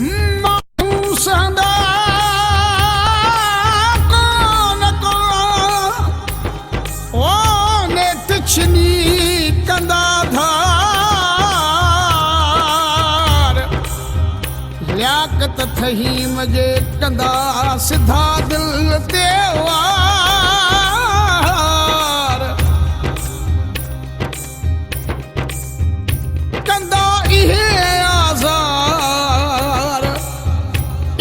माण्हू सहंदा कोन को ओ नेठ छिनी कंदा धार लियाकत थहीम जे कंदा सिधा दिल ते वार कंदा इहे आज़ार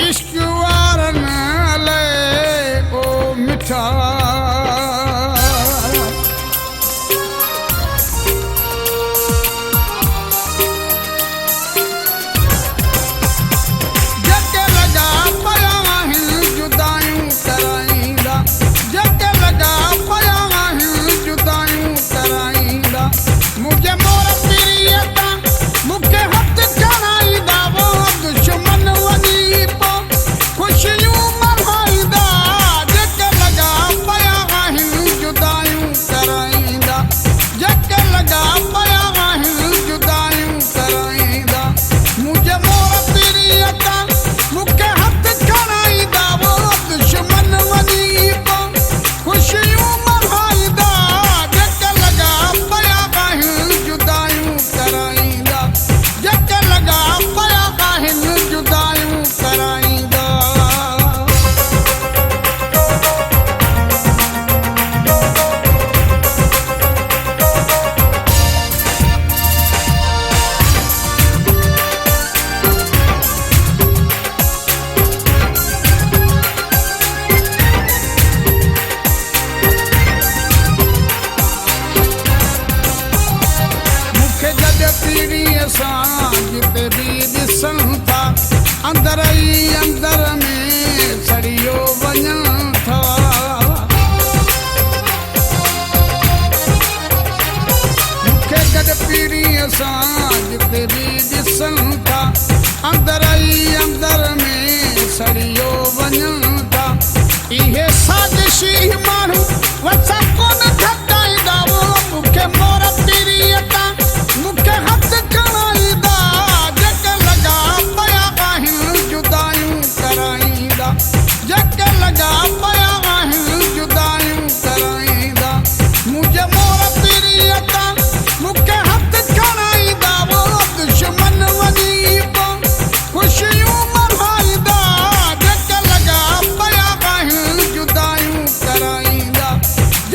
इश्क वारन लाइ ओ मिठा अंदर ई अंदर में सड़ियो वञनि था मूंखे गॾु पीढ़ीअ सां जिते बि ॾिसनि था अंदर ई अंदर में सड़ियो वञनि था इहे साज़िशी माण्हू वसा कोन खटाईंदा मूंखे मोर पीढ़ीअ तां मूंखे हथ खणाईंदा जग लगा पया आहिनि जुदायूं कराईंदा मुंहिंजे मोर पीढ़ीअ तां मूंखे हथ खणाईंदा वो दुश्मन वञी पोइ ख़ुशियूं मल्हाईंदा जग लगा पया आहिनि जुदायूं कराईंदा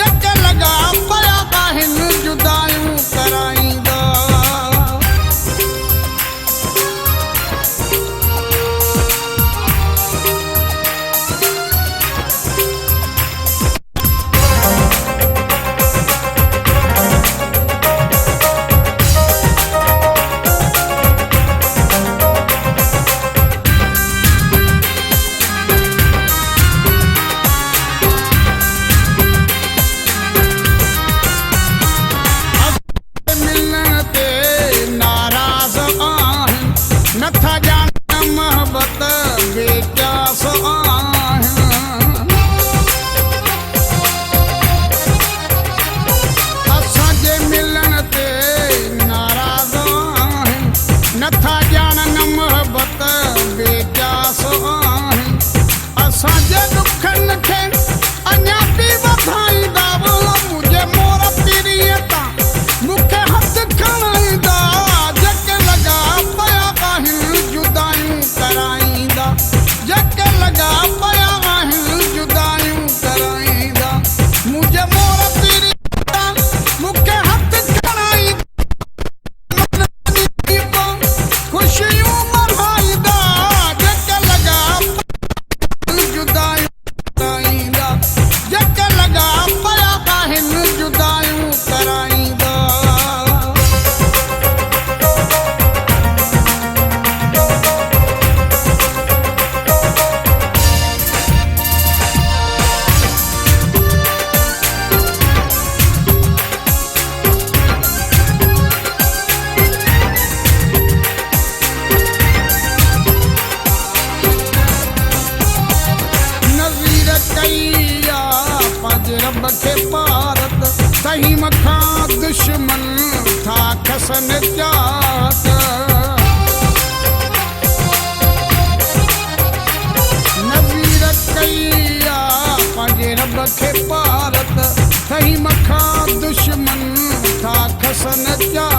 जग लगा पया आहिनि जुदायूं कराईंदा नथा ॼाण मोहबत बेक़यास असांजे मिलण ते नाराज़ आहिनि नथा ॼाणन मोहबत बेक़यास आहिनि असांजे दुखनि खे अञा बि वधाईंदा मुंहिंजे मोर पीढ़ीअ तां मूंखे हथ खणाईंदा जग लॻा पया आहिनि जुदायूं कराईंदा जग लॻा पया आहिनि जुदायूं कराईंदा मुंहिंजे मोर पीढ़ीअ तां मूंखे हथ खणाईंदा ख़ुशियूं मल्हाईंदा जग लॻा जुदायूं कराईंदा जग लॻा पया आहिनि जुदायूं कराईंदा रब खे पारत सही मखां दुश्मन था खसन चाहत न क्या